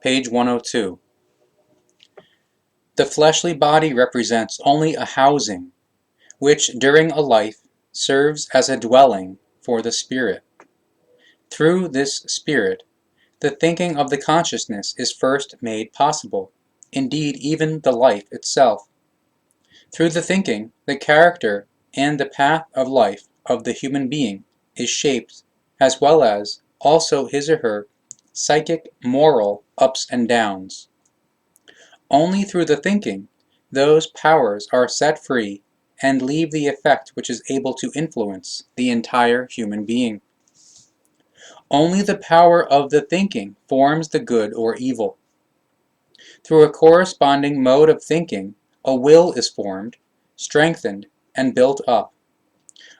page 102. The fleshly body represents only a housing, which during a life serves as a dwelling for the spirit. Through this spirit, the thinking of the consciousness is first made possible, indeed even the life itself. Through the thinking, the character and the path of life of the human being is shaped, as well as also his or her psychic moral ups and downs. Only through the thinking, those powers are set free and leave the effect which is able to influence the entire human being. Only the power of the thinking forms the good or evil. Through a corresponding mode of thinking, a will is formed, strengthened, and built up.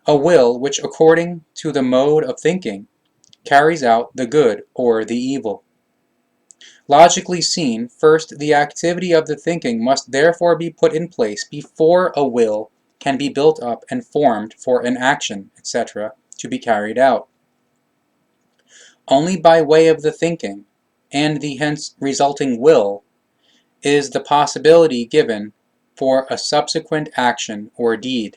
A will which, according to the mode of thinking, carries out the good or the evil. Logically seen, first the activity of the thinking must therefore be put in place before a will can be built up and formed for an action, etc., to be carried out. Only by way of the thinking, and the hence resulting will, is the possibility given for a subsequent action or deed.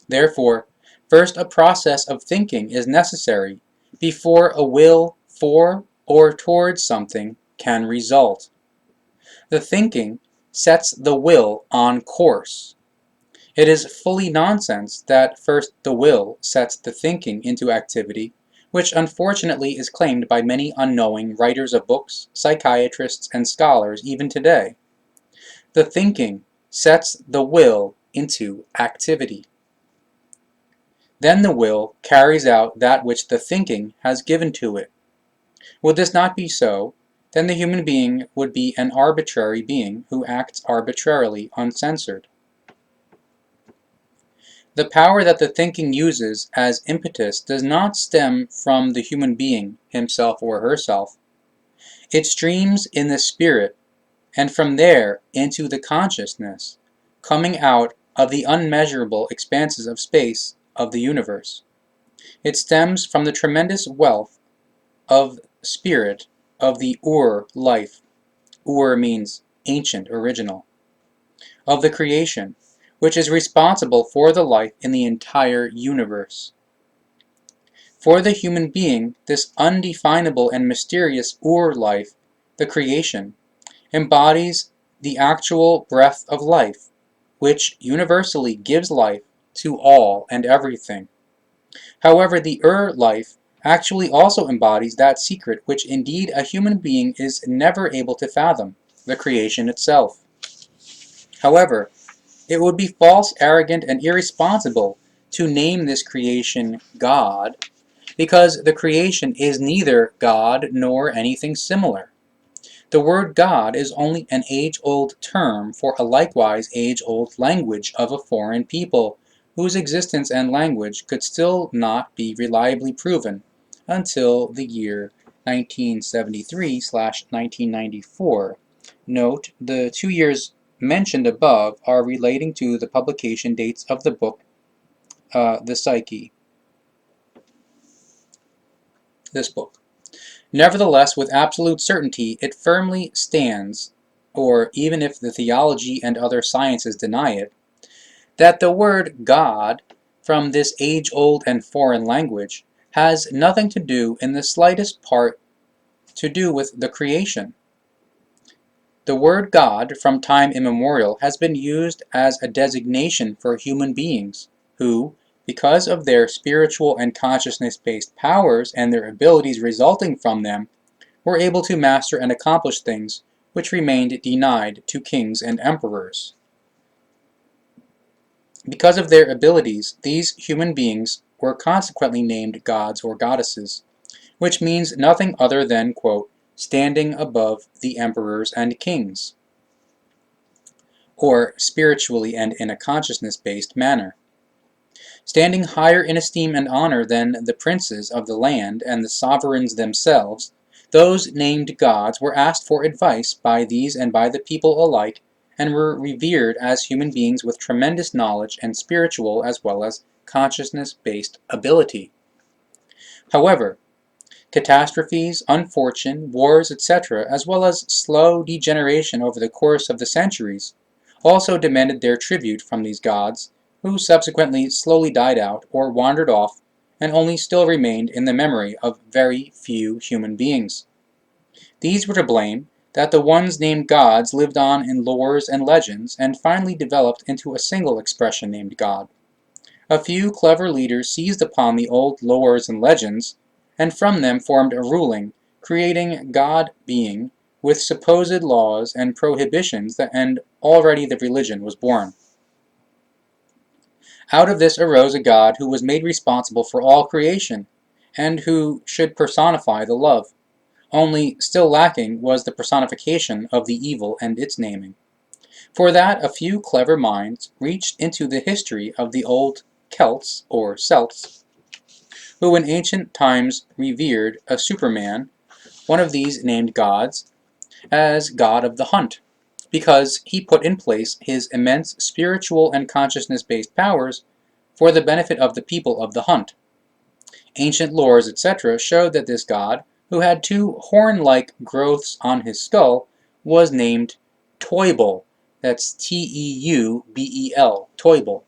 Therefore, first a process of thinking is necessary before a will for or towards something can result. The thinking sets the will on course. It is fully nonsense that first the will sets the thinking into activity, which unfortunately is claimed by many unknowing writers of books, psychiatrists, and scholars even today. The thinking sets the will into activity. Then the will carries out that which the thinking has given to it. Would this not be so, then the human being would be an arbitrary being who acts arbitrarily, uncensored. The power that the thinking uses as impetus does not stem from the human being, himself or herself. It streams in the spirit, and from there into the consciousness, coming out of the unmeasurable expanses of space of the universe. It stems from the tremendous wealth of spirit of the life. Means ancient, original. Of the creation, which is responsible for the life in the entire universe. For the human being, this undefinable and mysterious life, the creation, embodies the actual breath of life, which universally gives life to all and everything. However, the life actually also embodies that secret which indeed a human being is never able to fathom, the creation itself. However, it would be false, arrogant, and irresponsible to name this creation God, because the creation is neither God nor anything similar. The word God is only an age-old term for a likewise age-old language of a foreign people, whose existence and language could still not be reliably proven until the year 1973/1994. Note, the 2 years mentioned above are relating to the publication dates of the book, The Psyche. This book. Nevertheless, with absolute certainty, it firmly stands, or even if the theology and other sciences deny it, that the word God, from this age-old and foreign language, has nothing to do in the slightest part to do with the creation. The word God, from time immemorial, has been used as a designation for human beings, who, because of their spiritual and consciousness-based powers and their abilities resulting from them, were able to master and accomplish things which remained denied to kings and emperors. Because of their abilities, these human beings were consequently named gods or goddesses, which means nothing other than, quote, standing above the emperors and kings, or spiritually and in a consciousness-based manner. Standing higher in esteem and honor than the princes of the land and the sovereigns themselves, those named gods were asked for advice by these and by the people alike, and were revered as human beings with tremendous knowledge and spiritual as well as consciousness-based ability. However, Catastrophes, unfortune, wars, etc., as well as slow degeneration over the course of the centuries, also demanded their tribute from these gods, who subsequently slowly died out or wandered off and only still remained in the memory of very few human beings. These were to blame that the ones named gods lived on in lores and legends and finally developed into a single expression named God. A few clever leaders seized upon the old lores and legends, and from them formed a ruling, creating God being, with supposed laws and prohibitions, and already the religion was born. Out of this arose a God who was made responsible for all creation, and who should personify the love. Only still lacking was the personification of the evil and its naming. For that a few clever minds reached into the history of the old Celts, or Celts, who in ancient times revered a Superman, one of these named gods, as god of the hunt, because he put in place his immense spiritual and consciousness-based powers for the benefit of the people of the hunt. Ancient lores, etc., showed that this god, who had two horn-like growths on his skull, was named Teubel. That's Teubel, Teubel.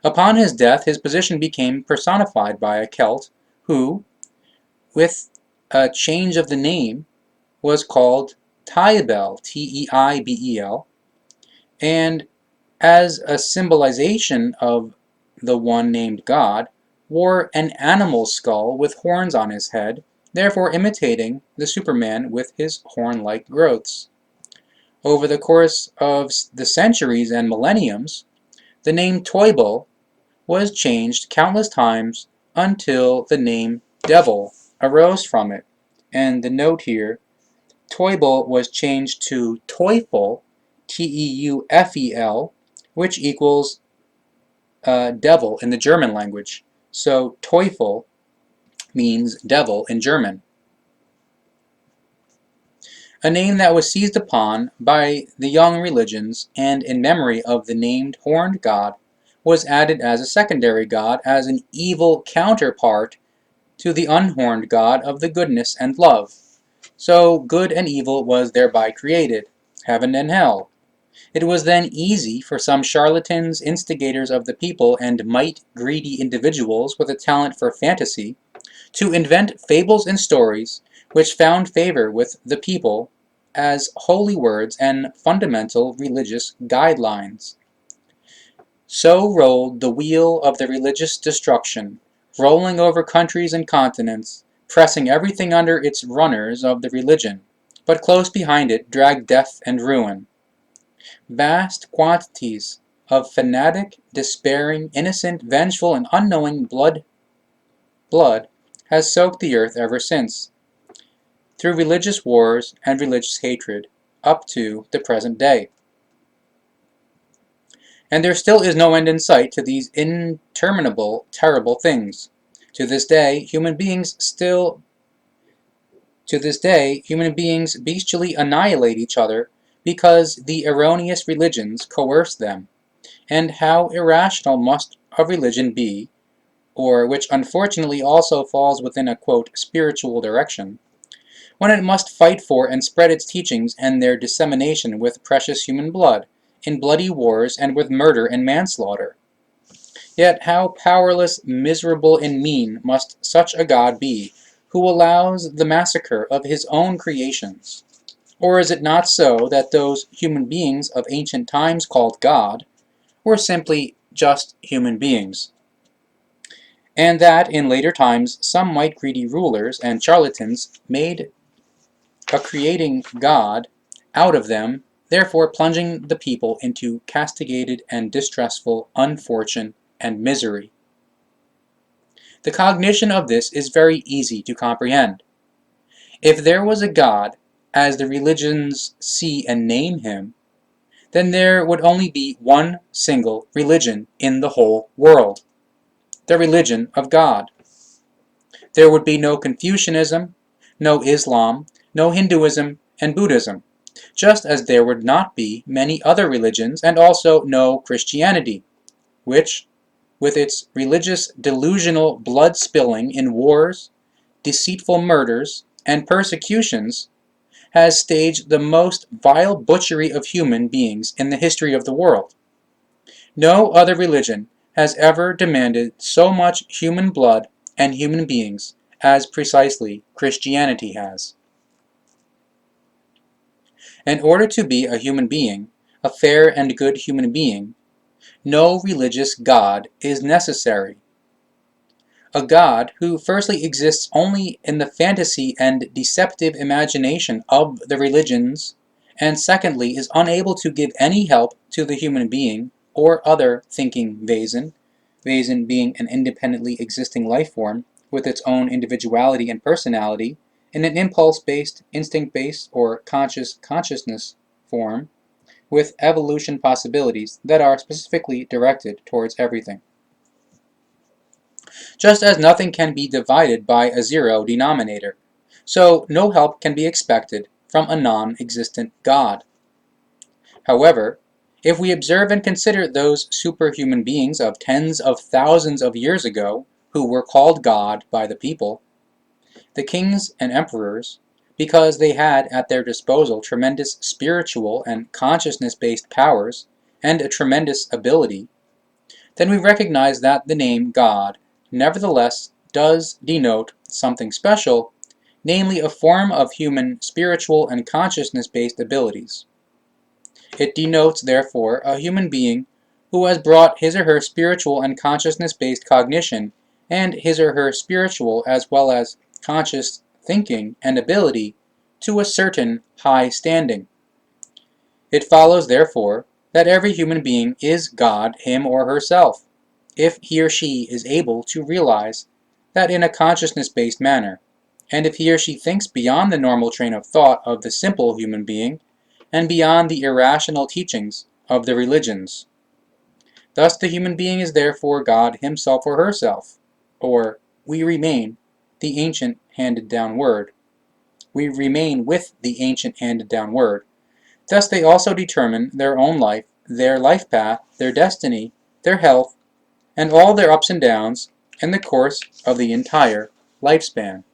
Upon his death, his position became personified by a Celt who, with a change of the name, was called Teibel, Teibel, and as a symbolization of the one named God, wore an animal skull with horns on his head, therefore imitating the Superman with his horn-like growths. Over the course of the centuries and millenniums, the name Teubel was changed countless times until the name devil arose from it. And the note here, Teubel was changed to Teufel, Teufel, which equals devil in the German language. So Teufel means devil in German. A name that was seized upon by the young religions, and in memory of the named horned god, was added as a secondary god, as an evil counterpart to the unhorned god of the goodness and love. So good and evil was thereby created, heaven and hell. It was then easy for some charlatans, instigators of the people, and might-greedy individuals with a talent for fantasy to invent fables and stories which found favor with the people as holy words and fundamental religious guidelines. So rolled the wheel of the religious destruction, rolling over countries and continents, pressing everything under its runners of the religion, but close behind it dragged death and ruin. Vast quantities of fanatic, despairing, innocent, vengeful, and unknowing blood has soaked the earth ever since, through religious wars and religious hatred, up to the present day. And there still is no end in sight to these interminable, terrible things. To this day, human beings bestially annihilate each other because the erroneous religions coerce them. And how irrational must a religion be, or which unfortunately also falls within a, quote, spiritual direction, when it must fight for and spread its teachings and their dissemination with precious human blood, in bloody wars and with murder and manslaughter. Yet how powerless, miserable, and mean must such a God be, who allows the massacre of his own creations? Or is it not so that those human beings of ancient times called God were simply just human beings, and that in later times some might-greedy rulers and charlatans made a creating God out of them, therefore plunging the people into castigated and distressful unfortune and misery? The cognition of this is very easy to comprehend. If there was a God, as the religions see and name him, then there would only be one single religion in the whole world, the religion of God. There would be no Confucianism, no Islam, no Hinduism and Buddhism, just as there would not be many other religions, and also no Christianity, which, with its religious delusional blood spilling in wars, deceitful murders, and persecutions, has staged the most vile butchery of human beings in the history of the world. No other religion has ever demanded so much human blood and human beings as precisely Christianity has. In order to be a human being, a fair and good human being, no religious God is necessary. A God who firstly exists only in the fantasy and deceptive imagination of the religions, and secondly is unable to give any help to the human being or other thinking Wesen, Wesen being an independently existing life form with its own individuality and personality, in an impulse-based, instinct-based, or consciousness form, with evolution possibilities that are specifically directed towards everything. Just as nothing can be divided by a zero denominator, so no help can be expected from a non-existent God. However, if we observe and consider those superhuman beings of tens of thousands of years ago who were called God by the people, the kings and emperors, because they had at their disposal tremendous spiritual and consciousness-based powers and a tremendous ability, then we recognize that the name God nevertheless does denote something special, namely a form of human spiritual and consciousness-based abilities. It denotes, therefore, a human being who has brought his or her spiritual and consciousness-based cognition and his or her spiritual as well as conscious thinking and ability to a certain high standing. It follows, therefore, that every human being is God, him or herself, if he or she is able to realize that in a consciousness-based manner, and if he or she thinks beyond the normal train of thought of the simple human being, and beyond the irrational teachings of the religions. Thus the human being is therefore God himself or herself, or we remain the ancient handed-down word. We remain with the ancient handed-down word. Thus they also determine their own life, their life path, their destiny, their health, and all their ups and downs in the course of the entire lifespan.